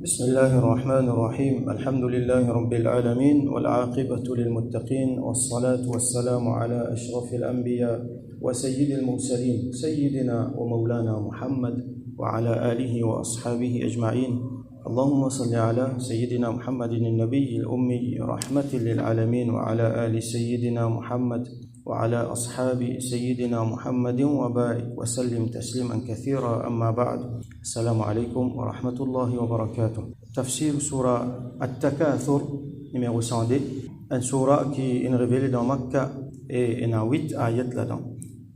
بسم الله الرحمن الرحيم الحمد لله رب العالمين والعاقبة للمتقين والصلاة والسلام على أشرف الأنبياء وسيد المرسلين سيدنا ومولانا محمد وعلى آله وأصحابه أجمعين. اللهم صل على سيدنا محمد النبي الأمي رحمة للعالمين وعلى آل سيدنا محمد وعلى أصحاب سيدنا محمد وبارك وسلم تسليما كثيرا. أما بعد، السلام عليكم ورحمة الله وبركاته. تفسير سورة التكاثر numéro 102, une surah qui est révélée dans Makkah et il y a 8 ayats là-dedans.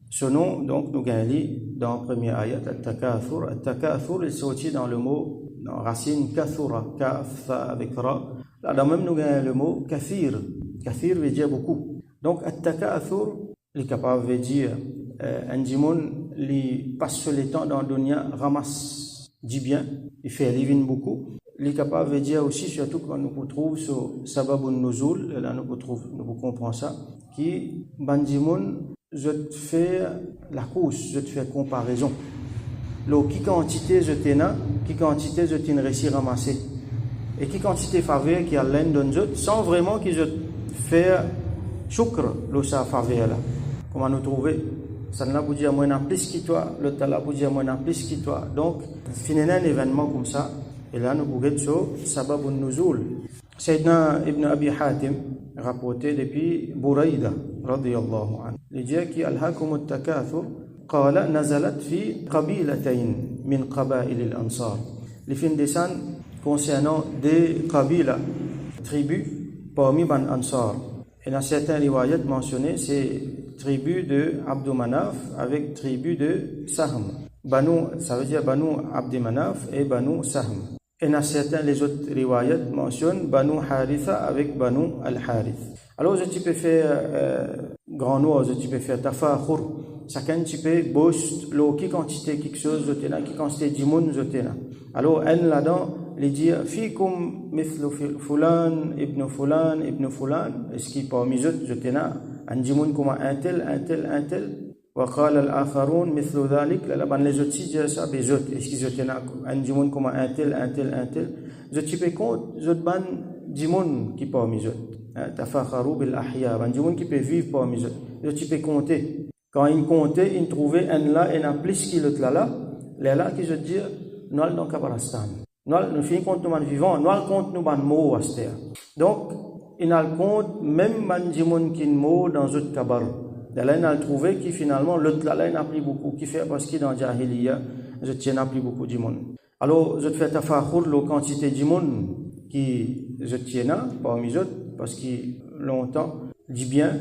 Ce nom, donc, nous gagnons dans le premier ayat, Al-Takathur. Al-Takathur est sorti dans le mot, dans racine Kathura, Kaf avec Ra. Là-dedans même, nous gagnons le mot Kathir. Kathir veut dire beaucoup. Donc, Al-Takathur, il est capable de dire un djimoun qui passe le temps dans le dunya, ramasse du bien, il fait living beaucoup. Il est capable de dire aussi, surtout quand nous trouvons sur Sababun Nuzul, là nous comprenons ça, qui, bandimoun, je te fais la course, je te fais comparaison. Qui quantité je t'ai na, qui quantité je t'ai réussi ramasser. Et qui quantité faveur qui a l'un d'un autre, sans vraiment que je fais choukr, ça faveur là. Comment nous trouver? Ça n'a pas dire moins plus que toi, le talent pour dire moins plus que toi. Donc, finalement, un événement comme ça, et là nous pouvons sur Sababun Nuzul. Sayyidina Ibn Abi Hatim rapporté depuis Buraïda radiyallahu anhu. Il dit que Alhaakum at-Takathur qala nazalat fi qabilatayn min qabail al-Ansar. Les fins descendent concernant des qabila, tribus parmi ban Ansar. Et dans certains riwayat mentionnés, c'est tribu de Abd Manaf avec tribu de Sahm. Banu, ça veut dire Banu Abd Manaf et Banu Sahm. Et dans certains les autres riwayat mentionnent Banu Haritha avec Banu Al-Harith. Alors, tu peux faire grand nom, tu peux faire tafakhur. Chacun tu peux boast l'eau qui quantité quelque chose de tena, qui quantité d'imoun de tena. Alors, un là-dedans, il dit fikum mithlu fulan ibn fulan. Est-ce qu'il parmi eux de tena un dimoun comme un tel. وقال الآخرون مثل ذلك لا بان les autres si ça des autres est-ce qu'ils étaient un dimoun comme un tel je tu peux compte je ban dimoun qui parmi eux tafakharu bil ahya ban dimoun qui peut vivre parmi eux je tu peux compter quand ils comptaient ils trouvaient un là et un plus qui l'autre là les là qui je dire nous dans Kabalastan nous fin compte nous vivant nous compte nous ban mot aster donc ils al compte même ban dimoun qui mot dans autre kabar. Là, on a trouvé que finalement, l'autre là, il a pris beaucoup, qui fait parce qu'il dans Jahiliya, je tiens à pris beaucoup de monde. Alors, je te fais tafakhur, la quantité de monde qui je tiens à, parmi eux, parce que longtemps, dit bien,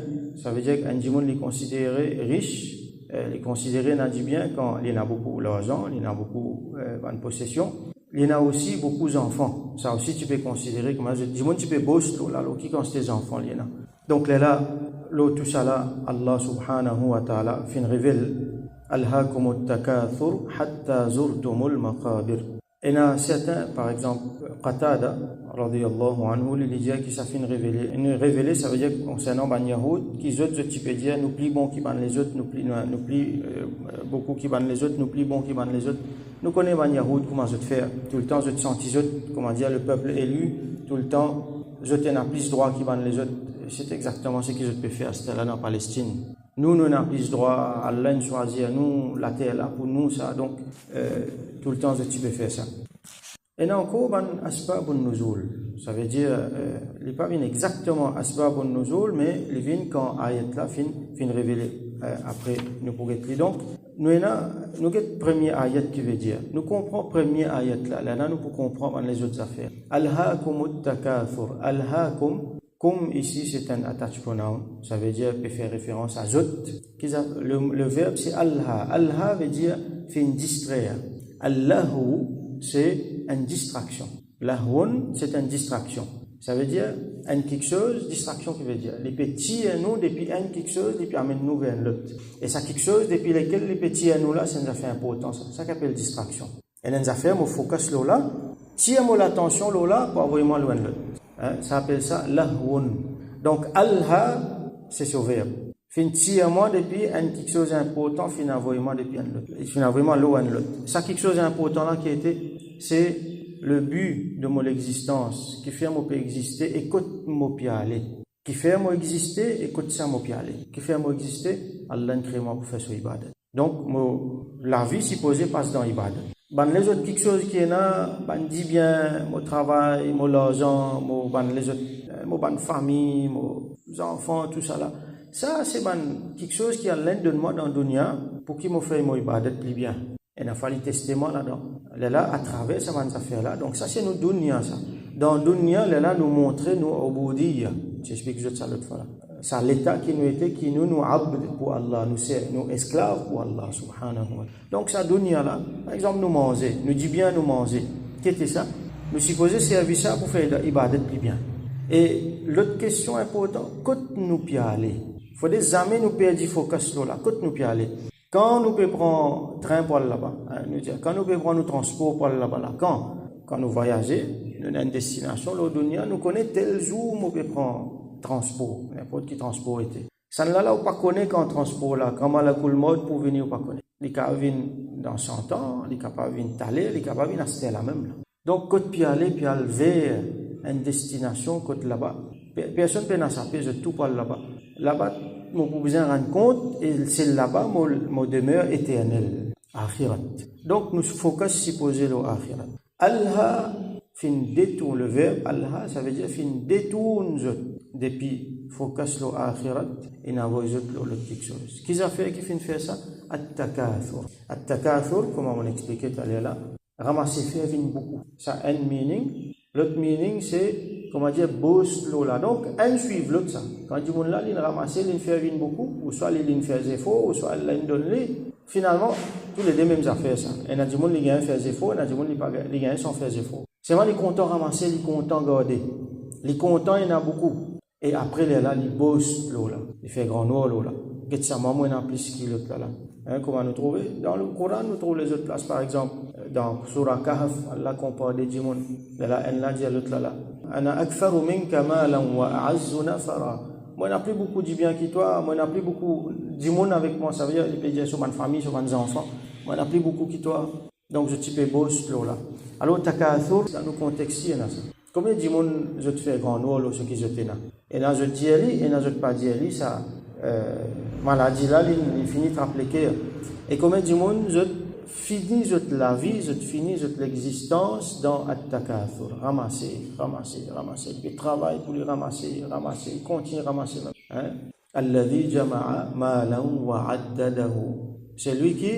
ça veut dire qu'un djimoun est considéré riche, il est considéré dans du bien quand il a beaucoup d'argent, il a beaucoup de possession. Il y a aussi beaucoup d'enfants. Ça aussi, tu peux considérer comme un djimoun, tu peux bosser, là, qui quand tes enfants, il y en a. Donc, là, tout ça là, Allah subhanahu wa ta'ala fin révèle Alhaakum at-Takathur hatta zurtumul maqabir. Et là, certains, par exemple, Qatada, radiyallahu anhu, il dit que ça fin révélé. Révélé, ça veut dire concernant ban Yahoud, qui autres, tu peux dire, nous plie bon qui ban les autres, nous plie beaucoup qui ban les autres, nous plie bon qui ban les autres. Nous connaissons ban Yahoud, comment je te faire. Tout le temps, je te sens comment dire, le peuple élu, tout le temps, je t'en ai plus droit qui ban les autres. C'est exactement ce que je peux faire là en Palestine. Nous n'avons plus droit, Allah nous choisit, nous, la terre là pour nous, ça. Donc, tout le temps, tu peux faire ça. Et là encore, asbabun nuzul. Ça veut dire, il n'est pas bien exactement asbabun nuzul, mais il vient quand ayat là fin révélé. Après, nous pourrons être donc, nous avons le premier ayat qui veut dire, nous comprenons le premier ayat là, nous pouvons comprendre les autres affaires. Alhaakum at-Takathur. Alhaakum. Comme ici c'est un attached pronoun, ça veut dire peut faire référence à zot. Le verbe c'est alha. Alha veut dire fait une distraire. Allahu c'est une distraction. Lahun c'est une distraction. Ça veut dire un quelque chose, distraction qui veut dire les petits à nous depuis un quelque chose depuis amène nous vers l'autre. Et ça quelque chose depuis lequel les petits à nous là ça nous a fait important ça qu'appelle distraction. Et nous a fait mon focus là, tiens-moi l'attention là pour avoir moins loin de l'autre. Ça appelle ça lahwun. Donc alha c'est ce verbe. Fin tiens-moi depuis un quelque chose important finalement depuis un l'autre. Finalement loin de l'autre. Ça quelque chose d'important là qui était c'est le but de mon existence, qui fait moi peut exister, écoute moi peut aller. Qui fait moi exister, écoute ça moi peut aller. Qui fait moi exister, Allah crée moi pour faire son ibadat. Donc, la vie supposée passe dans l'ibadat. Les autres quelque chose qui est là, dit bien, mon travail, mon l'argent, les autres, mon famille, mon enfants, tout ça là. Ça, c'est quelque chose qui a l'aide de moi dans le dunya pour qu'il me fasse mon ibadat plus bien. Et il a fallu tester moi là-dedans. Là, à travers ces affaires-là. Donc, ça, c'est nos dunya, ça. Dans le dunya, là, nous montrer nos oboudiya. J'explique ça l'autre fois là. C'est l'état qui nous était, qui nous abd pour Allah, nous esclaves pour Allah, subhanahu wa ta'ala. Donc, ça dunya là, par exemple, nous manger, nous dit bien nous manger. Qu'est-ce que ça? Nous supposons servir ça pour faire l'ibadat plus bien. Et l'autre question importante, quand nous peut aller? Il faut des amis nous perdre du focus là, quand nous peut aller? Quand nous pouvons prendre train pour aller là-bas, quand nous pouvons prendre nos transports pour aller là-bas, là, quand nous voyageons, nous avons une destination, là, au dunya, nous connaissons tel jour où nous pouvons prendre transport, n'importe qui transport était. Ça ne l'a pas connaît quand transport là, comment la coule mode pour venir ou pas connaître. Les cas viennent dans 100 ans, les cas pas viennent taler, les cas pas viennent acheter la même là. Donc quand puis aller vers une destination côté là-bas, personne peut n'en savoir, je tout pas là-bas. Là-bas, mon pour besoin rendre compte et c'est là-bas mon demeure éternelle, akhirat. Donc nous focus supposé le akhirat. Allah fin détourne le verbe Allah, ça veut dire fin détourne depuis focus le akhirat et n'envoie l'autre quelque chose. Qui a fait qui fin faire ça? At-takathur. At-takathur, comment on expliquait tout à l'heure là, ramasser faire vient beaucoup. Ça a un meaning. L'autre meaning c'est comment dire boost là. Donc un suivre l'autre ça. Quand du monde là il ramasser, il fait vient beaucoup, ou soit il fait des efforts, ou soit il donne les. Finalement, tous les deux mêmes affaires ça. Il y a du monde qui gagne faire des efforts, il y a du monde qui gagne sans faire des efforts. C'est vraiment les contents ramasser, les contents garder. Les contents, il y en a beaucoup. Et après, là, ils bossent là. Il fait grand noir là. Qu'est-ce que ça, moi, il y en a plus qui l'autre là. Hein, comment nous trouver? Dans le Coran, nous trouvons les autres places, par exemple, dans Surah Kahf, Allah compare des djimon. Là, elle dit à l'autre là. Ana aktharu minka malan wa a'azzu nafara. Moi, il n'y a plus beaucoup de bien que toi. Moi, il n'y a plus beaucoup de monde avec moi. Ça veut dire, il peut dire sur ma famille, sur mes enfants. Moi, il n'y a plus beaucoup que toi. Donc, je type boss là. Alors, takathur, dans le contexte, il y en a ça. Combien de monde je te fais grand rôle, ce qui je t'ai là? Et là, je dis, et là, je te pas dire, ça, maladie là, il finit de appliquer. Et combien de monde je finis la vie, je finis l'existence dans at-takathur. Ramasser. Il travaille pour les ramasser, il continue à ramasser. Alladhi jama'a malan wa addadahu. C'est lui qui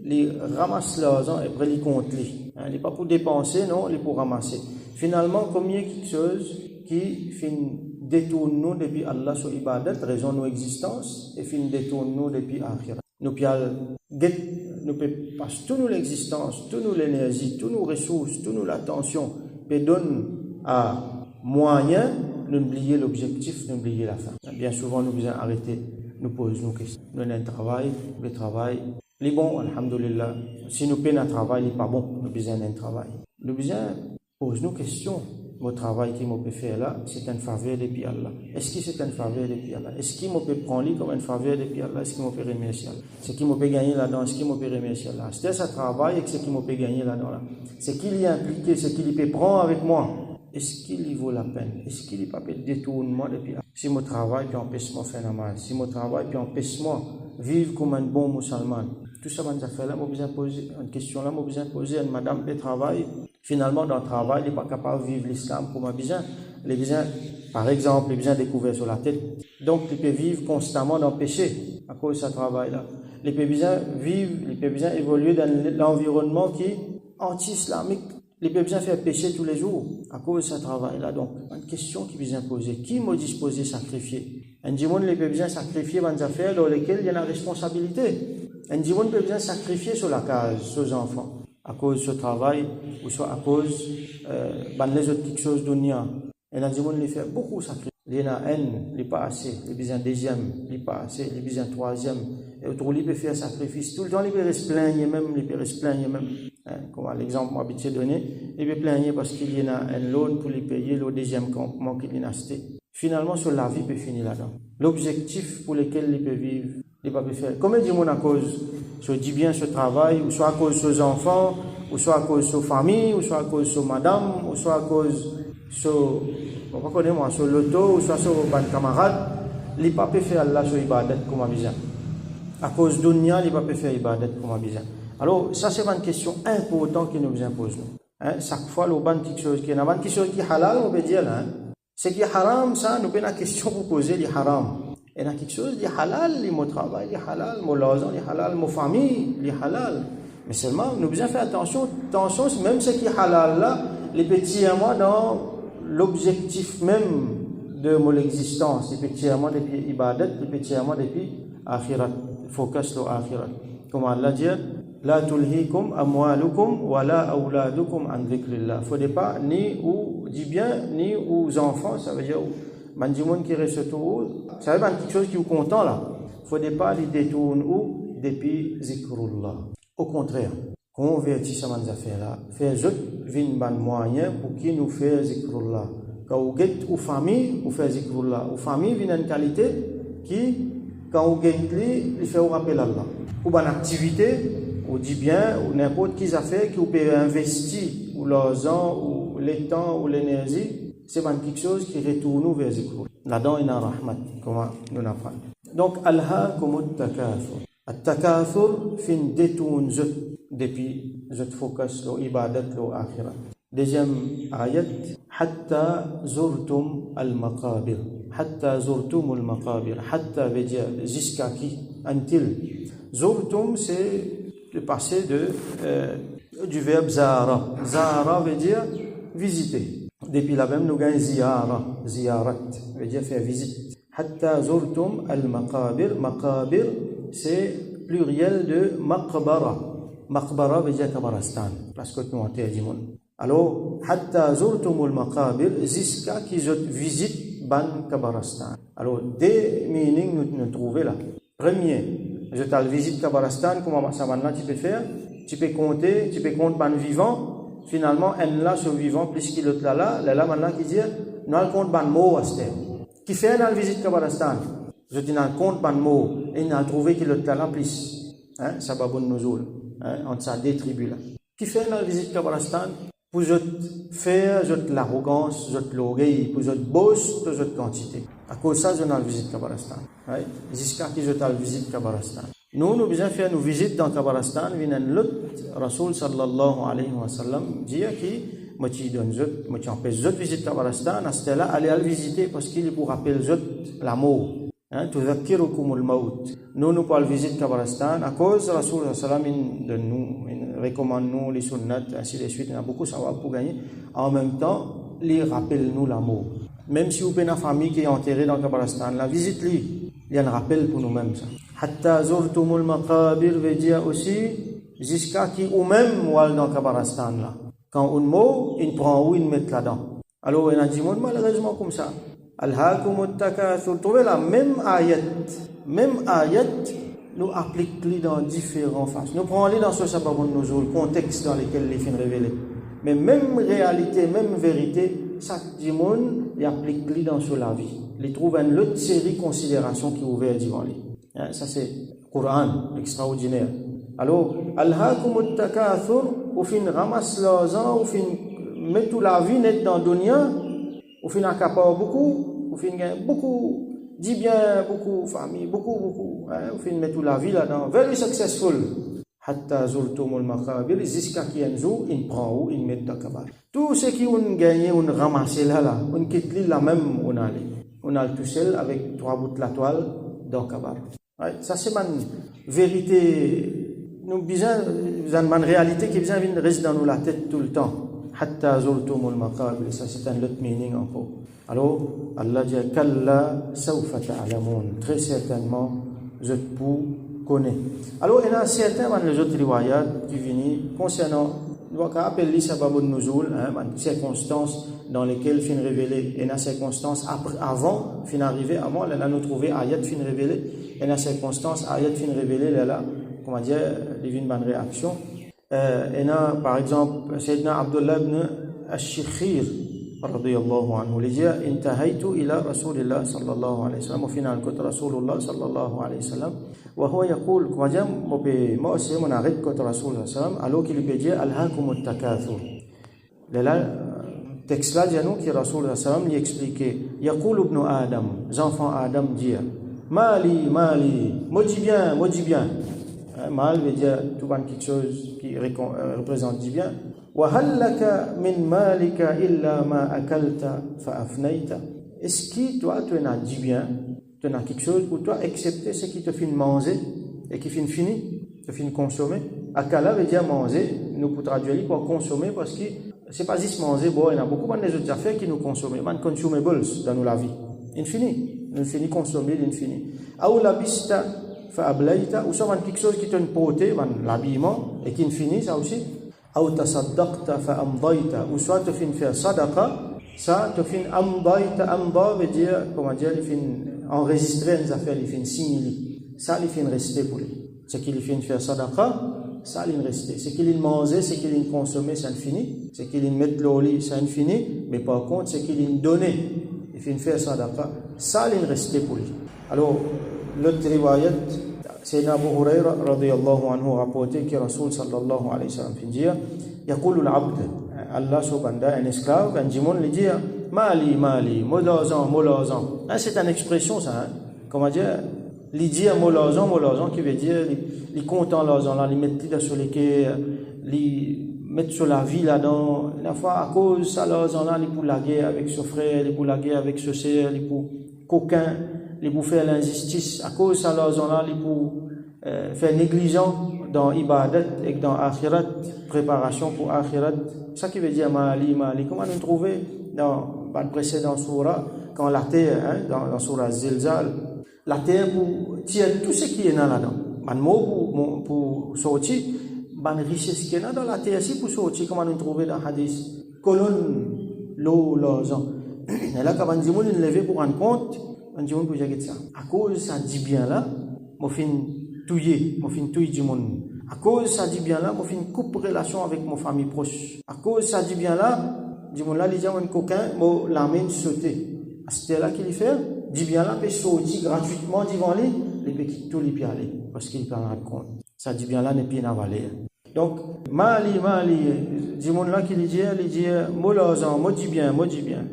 les ramasse l'argent et après il compte les. Il n'est pas pour dépenser, non, il est pour ramasser. Finalement, comme il y a quelque chose qui détourne nous depuis Allah sur ibadat, raison de nos existences, et détourne nous depuis akhirat. Nous pouvons passer toute notre existence, toute notre énergie, toutes nos ressources, toute notre attention, et donne à moyen d'oublier l'objectif, d'oublier la fin. Bien souvent, nous devons arrêter, nous poser nos questions. Nous avons un travail, le travail. Les bons, alhamdoulilah. Si nous payons un travail, il n'est pas bon. Nous avons besoin d'un travail. Nous avons besoin de poser nos questions. Mon travail qui m'a peut faire là, c'est une faveur depuis Allah. Est-ce que c'est une faveur depuis Allah? Est-ce qu'il m'a peut prendre comme une faveur depuis Allah? Est-ce qu'il m'a peut remercier Allah? Ce qui m'a peut gagner là-dedans, est-ce qu'il m'a peut remercier Allah? C'est ça travail et ce qui m'a peut gagner là-dedans là. C'est qu'il y a impliqué, ce qu'il peut prendre avec moi. Est-ce qu'il y vaut la peine? Est-ce qu'il n'y a pas de détournement depuis Allah? Si mon travail puis empêche-moi faire la mal, si mon travail puis empêche-moi vivre comme un bon musulman. Tout ça, dans affaires-là, je besoin poser une question là, je besoin poser à une madame de travail. Finalement, dans le travail, il n'est pas capable de vivre l'islam comme un besoin. Les besoins, par exemple, les besoins découverts sur la tête. Donc, il peut vivre constamment dans le péché à cause de ce travail-là. Il peut besoin vivre, il peut besoin évoluer dans l'environnement qui est anti-islamique. Il peut besoin faire péché tous les jours à cause de ce travail-là. Donc, une question qui besoin poser. Qui m'a disposé à sacrifier? Un dimanche, il peut besoin sacrifier dans des affaires dans lesquelles il y a la responsabilité. Un dimanche, il peut besoin sacrifier sur la case, sur les enfants. À cause de ce travail, ou soit à cause les autres petites choses d'Unia. Et dans le monde, il fait beaucoup de sacrifices. Il y en a un, il n'est pas assez. Il y a un deuxième, il n'est pas assez. Il y a un troisième. Et autour, il peut faire sacrifice. Tout le temps, il peut se plaindre même. Comme l'exemple m'a habitué donné, il peut plaindre parce qu'il y en a un loan pour lui payer le deuxième campement qu'il a acheté. Finalement, sur la vie peut finir là-dedans. L'objectif pour lequel il peut vivre, il ne peut pas faire. Combien de monde à cause, soit dit bien ce travail, ou soit à cause de ses enfants, ou soit à cause de sa famille, ou soit à cause de sa madame, ou soit à cause de son loto, ou soit de son camarade, il ne peut pas faire Allah sur ibadat comme besoin. À cause de dunya, il ne peut pas faire ibadat comme besoin. Alors, ça c'est une question importante qui nous impose. Chaque fois, il y a quelque chose qui est halal, on peut dire là. Ce qui est haram, ça, nous avons une question pour poser, les haram. Il y a quelque chose qui est halal, mon travail, est halal, mon l'argent, est halal, mon famille, est halal. Mais seulement, nous devons faire attention, même ce qui est halal là, les petits amants dans l'objectif même de mon existence, les petits amants depuis ibadat, les petits amants depuis akhirat, focus sur akhirat. Comme Allah dit, la tulhikum amwalukum wa la awladukum an dhikrillah. Faut pas ni ou dit bien ni aux enfants, ça veut dire mandimoun qui reste tout, ça veut dire quelque chose qui vous content là. Faut pas les détourner ou depuis zikrullah. Au contraire, convertir ça man affaire là, faire juste vin ban moyen pour qui nous fait zikrullah. Quand vous get ou famille, vous fait zikrullah. Ou famille vient une qualité qui quand vous get il fait vous rappeler Allah. Ou ban activité ou dit bien, ou n'importe qui affaire qui vous peut investir, ou l'argent, ou le temps, ou l'énergie, c'est quelque chose qui retourne vers Zikrullah. Là-dedans, il y a un rahmat, comme nous l'apprend. Donc, alhaakumut takathur. At-takathur, fin détourne depuis zot focus, l'ibadat, l'akhirat. Deuxième ayat, hatta zurtum al-maqabir. Hatta zurtum al-maqabir. Hatta veut dire jusqu'à qui, until. Zurtum, c'est le passé du verbe zara. Zara veut dire visiter. Depuis la même, nous gagnons ziyara. Ziyarat veut dire faire visite. Hatta zurtum al-maqabir. Maqabir, c'est pluriel de maqbara. Maqbara veut dire kabaristan. Parce que nous enterrons du monde. Alors, hatta zurtum al-maqabir, jusqu'à qui je visite ban kabaristan. Alors, des meanings nous trouvons là. Premier, je t'ai visite Kabaristan, comment ça maintenant tu peux faire? Tu peux compter ban vivant. Finalement, un là sur vivant plus qu'il l'autre là maintenant qui dit, nous allons compte ban mot à ce qui fait une visite Kabaristan. Je dis dans compte ban mot et il a trouvé qu'il l'autre là plus. Ça va bon nous entre ça deux tribus là. Qui fait une visite Kabaristan pour faire l'arrogance, l'orgueil, pour boss, pour quantité. À cause de ça, je n'ai visite Kabaristan. Jusqu'à qui je t'ai visite Kabaristan. Nous besoin faire nos visites dans Kabaristan. Vient l'autre Rasoul sallallahu alayhi wa sallam dit qui moi tu donne moi tu empêche visite Kabaristan. À ce là allez le visiter parce qu'il est pour rappeler la mort. Tudhakkirukumul maut. Nous pas le visite Kabaristan à cause Rasoul sallallahu alayhi de nous recommande nous les sunnat ainsi de suite. Il y a beaucoup ça va pour gagner. En même temps, il rappelle nous la mort. Même si vous avez une famille qui est enterrée dans Kabaristan, la visite il y a un rappel pour nous-mêmes ça. Hatta zurtumul maqabir veut dire aussi jusqu'à qui ou même ou dans Kabaristan là. Quand un mot, il prend où il met là-dedans. Alors il a dit malheureusement comme ça. Alhaakumut takathur. Trouvez la même ayat nous applique dans différentes façons. Nous prenons dans ce sababun nuzul, le contexte dans lequel les films révélés. Mais même réalité, même vérité, chaque dimon il applique dans la vie. Il trouve une autre série de considérations qui est ouverte devant lui. Ça c'est le Coran, l'extraordinaire. Alors, alhaakumut takathur, au fin ramasse l'argent, au fin met toute la vie net dans le dunya, au fin accapare beaucoup, au fin gagne beaucoup, dit bien beaucoup, famille, beaucoup, au fin met toute la vie là-dedans. Very successful. Hatta zurtumul maqabir, jusqu'à qui un jour, il prend où, il met dans le kabar. Tout ce qui ont gagné, on ramasse là, on quitte la même, on a le tout seul avec 3 bouts de la toile dans le kabar. Ça c'est une vérité, nous besoin une réalité qui reste dans la tête tout le temps. Hatta zurtumul maqabir, ça c'est un autre meaning encore. Alors, Allah dit, kalla sawfa ta'lamun, très certainement, je peux connaître. Alors, il y a certains les autres riwayat qui viennent concernant, nous avons appelé sababun nuzul, circonstances dans lesquelles fin révélé, et dans circonstances avant, fin arrivé, avant, là nous trouvé ayat fin révélé, et dans circonstances ayat fin révélé, là, comment dire, il y a une bonne réaction. Et là, par exemple, Sayyidina Abdullah ibn Ash-Shikhir, radiyallahu anhu li dia intahaitu ila Rasulillah sallallahu alaihi wasallam wa final kota Rasulullah sallallahu alaihi wasallam wa huwa yaqul kemudian mo aussi mon arrête kota Rasulullah sallallahu alors qu'il lui dit alhaakumut takathur là texte là dit nous que Rasulullah sallallahu lui expliquait yaqul ibn adam les enfants Adam dire mali moi dis bien mal veut dire tout quelque chose qui représente du bien. وَهَلْ لَكَ مِنْ مَالِكَ إِلَّا مَا أَكَلْتَ فَأَفْنَيْتَ. Est-ce que toi, tu as du bien, tu as quelque chose pour toi, excepté ce qui te fait manger et qui fait fini, te fait consommer. Akala veut dire manger, nous pour traduire pour consommer parce que c'est pas juste manger, bon, il y a beaucoup de autres affaires qui nous consomment, man consumables dans la vie. Infini consommer, infini. Ou la bista fa'ablaita, ou soit quelque chose qui te porte, l'habillement et qui finit ça aussi. Ou tasaddaqta fa'amdaita, ou soit tu finis faire sadaqa, ça tu finis amdaita, amda veut dire, comment dire, il finit enregistrer les affaires, il finit signer, ça il finit rester pour lui. Ce qu'il finit faire sadaqa, ça il rester. Ce qu'il mangeait, ce qu'il consommait, ça finit. Ce qu'il met l'eau, ça finit. Mais par contre, ce qu'il donnait, il finit faire sadaqa, ça il restait pour lui. Alors, l'autre riwayat, c'est Abu Huraira radiyallahu anhu rapporté que Rasul sallallahu alayhi wa sallam fin dire yaqulu al-abd Allah subhanahu un esclave un dimon lui dit mali molazan c'est une expression ça comment dire lui dit molazan qui veut dire il content l'argent là il met sur les quais il met sur la vie là-dedans la fois à cause ça l'argent là il pour la guerre avec son frère il pour la guerre avec ce sœur il pour coquin les pour faire l'injustice à cause ça l'argent là les pour faire négligent dans ibadat et dans akhirat préparation pour akhirat ça qui veut dire mali comment nous trouver dans le précédent surah quand la terre dans surah Zilzal la terre pour tirer tout ce qui est là-dedans ban mot pour sortir ban richesse qui est dans la terre si pour sortir comment nous trouver dans hadith colonne l'eau l'argent et là quand on dit nous lever pour rendre compte on dit on peut dire ça à cause ça dit bien là moi fin touiller du monde à cause ça dit bien là moi fin coupe relation avec mon famille proche à cause ça dit bien là du monde là les gens un coquin moi l'amène sauter c'était là qu'il fait dit bien là peut sortir gratuitement devant lui les petits tout les pieds aller parce qu'il prend compte ça dit bien là n'est pas avaler donc mali du monde là qu'il dit molazan moi dit bien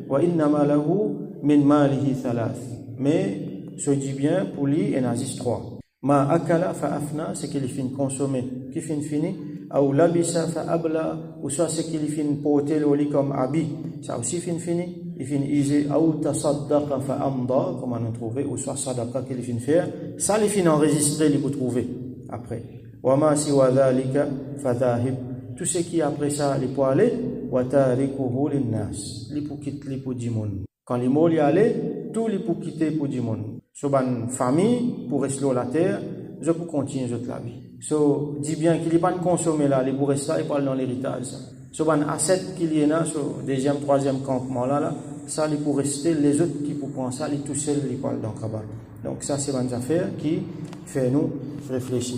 wa inna ma lahu min malihi thalath mais ce dit bien pour lui il en a 3 ma akala fa afna c'est qu'il finit consommer qui finit ou labisa fa abla ou soit c'est qu'il finit porter le lit comme habit ça aussi fini il finit user ou tasaddaqa fa amda comme on trouver ou soit sadaqa qu'il finit faire ça il finit enregistrer il vous trouver après wa ma siwa dhalika fa dhahib tout ce qui après ça il peut aller wa tarikuhu linnas il peut quitter il peut du monde quand les mots y aller tout les pour quitter pour du monde so ban famille pour rester sur la terre je peux continuer toute la vie so dit bien qu'il n'est pas consommer là les pour rester là et parle dans l'héritage so ban asset qu'il y en a sur deuxième troisième campement là ça les pour rester les autres qui pour prendre ça les tout seuls les parle dans cabane donc ça c'est une affaire qui fait nous réfléchir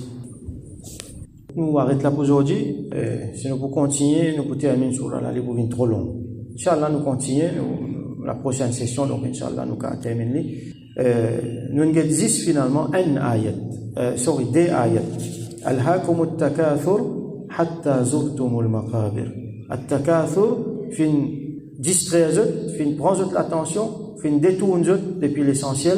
nous arrête là pour aujourd'hui si nous pour continuer nous pour terminer sur là les pour venir trop long inchallah nous continuer la prochaine session donc inchallah nous allons terminer nous avons 10 finalement un ayat des ayat alhaakumut takathur hatta zurtumul maqabir at-takathur fin distraire fin prendre l'attention fin détourner depuis l'essentiel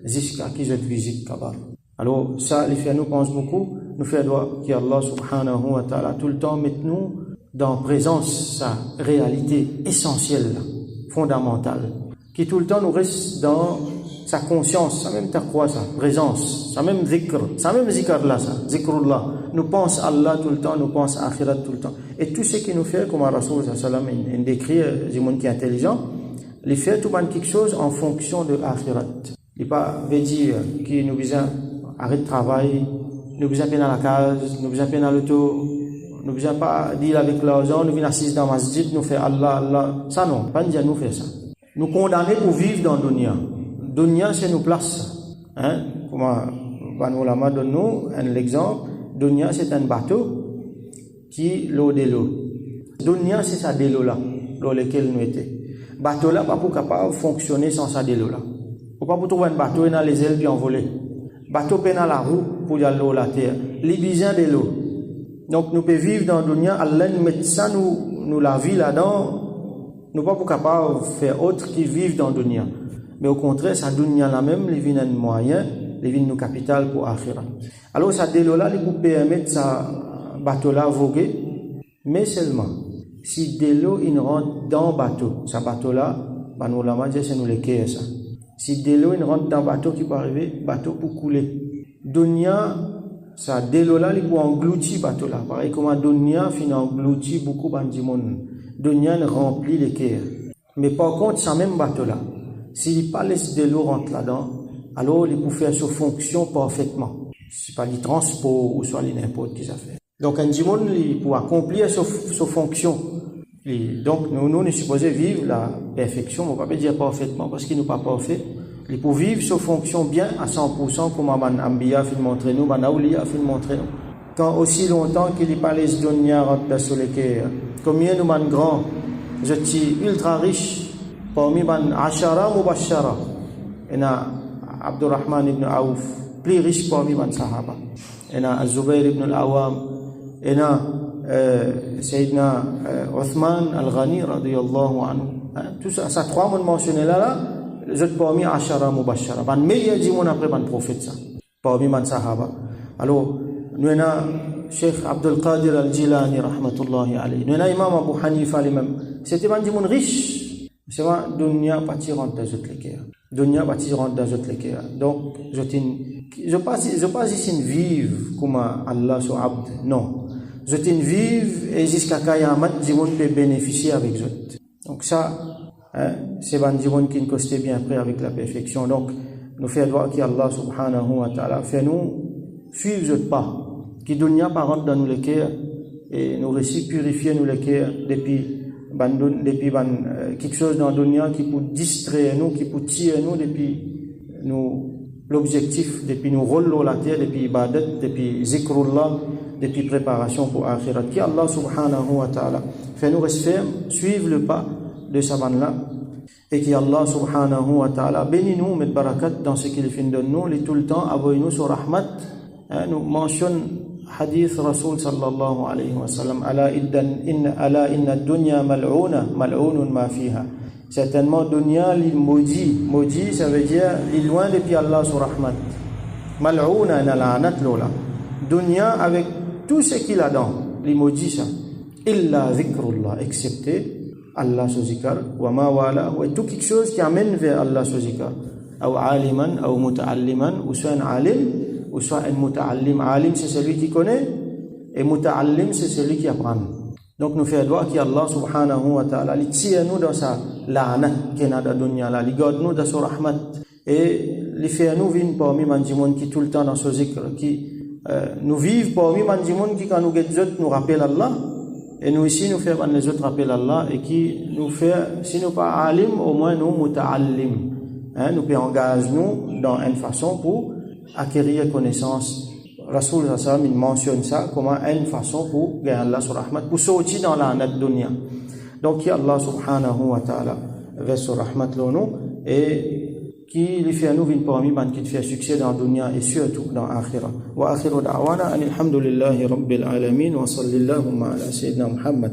jusqu'à qu'ils visite Kaaba. Alors ça les fait nous pense beaucoup nous fait droit qu'Allah subhanahu wa ta'ala tout le temps mette nous dans présence sa réalité essentielle fondamentale qui tout le temps nous reste dans sa conscience, ça même taqwa, sa présence, ça même zikr là, ça, zikrullah. Nous pense Allah tout le temps, nous pense akhirat tout le temps. Et tout ce qui nous fait, comme Rasul sallam il décrit, du monde qui est intelligent, il fait tout quelque chose en fonction de akhirat. Il pas veut dire qu'il nous besoin arrêter de travail, nous besoin peine à la case, nous besoin peine à l'auto, nous besoin pas dire avec l'argent, nous venons assis dans la masjid, nous fait Allah, ça non, pas dire nous faire ça. Nous condamner pour vivre dans le dunya. Dunya, c'est nos places. Comment Banu Ulama donne nous un exemple. Dunya, c'est un bateau qui l'eau de l'eau. Dunya, c'est ça de l'eau là, l'eau lequel nous était. bateau là pas pour capable fonctionner sans ça de l'eau là. Ou pas pour trouver un bateau et dans les ailes puis envoler. Bateau peine à la roue pour y aller la terre. Les besoins de l'eau. Donc nous pouvons vivre dans le dunya, Allah nous met ça nous la vie là-dedans. Nous pas pour capable faire autre qui vivent dans le dunya. Mais au contraire, ça dunya là même, les vient un moyen, les vient nous capital pour akhira. Alors ça de l'eau là, il peut permettre ça bateau là voguer, mais seulement si de l'eau il rentre dans le bateau, ce bateau là, ben nous la manger c'est nous les quais ça. Si de l'eau il rentre dans le bateau qui peut arriver, bateau pour couler. Dunya ça de l'eau là il peut engloutir bateau là. Pareil comme dunya fin engloutir beaucoup bandimon. Dunya remplit les quais. Mais par contre ça même bateau là, s'il pas laisse de l'eau rentrer là-dedans, alors il peut faire sa fonction parfaitement. C'est pas du transport ou soit n'importe qui ça fait. Donc un dimon il peut accomplir sa fonction. Et donc nous sommes supposés vivre la perfection, on ne va pas dire parfaitement parce qu'il n'est pas parfait. Il peut vivre sa fonction bien à 100% comme un ambiya fait montrer nous, un awliya fait montrer nous. Quand aussi longtemps qu'il n'est pas les dunya rentre sur les quais, combien nous sommes grands, je suis ultra riche, parmi les ashara mubashara, et Abdurrahman ibn Auf, plus riche parmi les sahaba, et Zubair ibn al-Awam, et Sayyidina Uthman al-Ghani radiyallahu anhu. Tout ça, ça trois mots mentionnés là, les autres parmi ashara mubashara. Ban meilleur dit mon après ban prophète ça, parmi les sahaba. Alors, nous avons Cheikh Abdul Qadir al-Jilani rahmatullahi alayhi. Nous avons Imam Abu Hanifa lui-même. C'était un monde riche. C'est vrai, dunya parti rentre dans cette léquère. Dunya parti rentre dans cette léquère. Donc, je passe ici vivre comme Allah sur abd. Non. Je vivre et jusqu'à Kayamat, du monde peut bénéficier avec eux. Donc ça, c'est un monde qui nous coste bien après avec la perfection. Donc, nous faisons droit qu'Allah subhanahu wa ta'ala fait nous suivre ce pas. Qui dunya pas rentre dans nous les cœurs et nous réussit purifier nous les cœurs depuis quelque chose dans le dunya qui peut distraire nous, qui peut tirer nous depuis nous l'objectif, depuis nous rôle la terre, depuis ibadat, depuis zikrullah, depuis préparation pour akhirat. Qui Allah subhanahu wa ta'ala fait nous rester fermes, suivre le pas de sa bande-là et qui Allah subhanahu wa ta'ala bénit nous, met barakat dans ce qu'il fait de nous, et tout le temps avoue nous sur rahmat. Nous mentionne hadith Rasul sallallahu alayhi wa sallam ala inna dunya mal'una mal'unun ma fiha. Certainement dunya li maudit ça veut dire li loin depuis Allah sur rahmat. Mal'una na la'nat lola. Dunya avec tout ce qu'il a dans li maudit ça. Illa dhikrullah excepté Allah sur zikr wa ma wala ou tout quelque chose qui amène vers Allah sur zikr. Ou aliman ou muta'alliman ou soit un alim ou soit un muta'allim. Alim c'est celui qui connaît et muta'allim c'est celui qui apprend. Donc nous faisons droit qu'Allah subhanahu wa ta'ala li tire nous dans sa la'na qui est dans la dunya là, li garde nous dans sa rahmat et li fait nous vivre parmi les qui tout le temps dans ce zikr, qui nous vivent parmi les gens qui quand nous guettons nous rappellent Allah et nous ici nous faisons les autres rappellent Allah et qui nous fait, si nous pas alim au moins nous muta'allim. Nous pouvons engager nous dans une façon pour acquérir connaissance. Rasul sallam il mentionne ça comme une façon pour gagner Allah sur rahmat, pour sortir dans la dunya. Donc qui Allah subhanahu wa ta'ala vers sur rahmat nous et qui lui fait nous venir parmi ban qui fait succès dans la dunya et surtout dans akhirah. Wa akhiru da'wana alhamdulillahi rabbil alamin wa sallallahu ala sayyidina Muhammad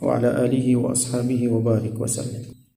wa ala alihi wa ashabihi wa barik wa sallam.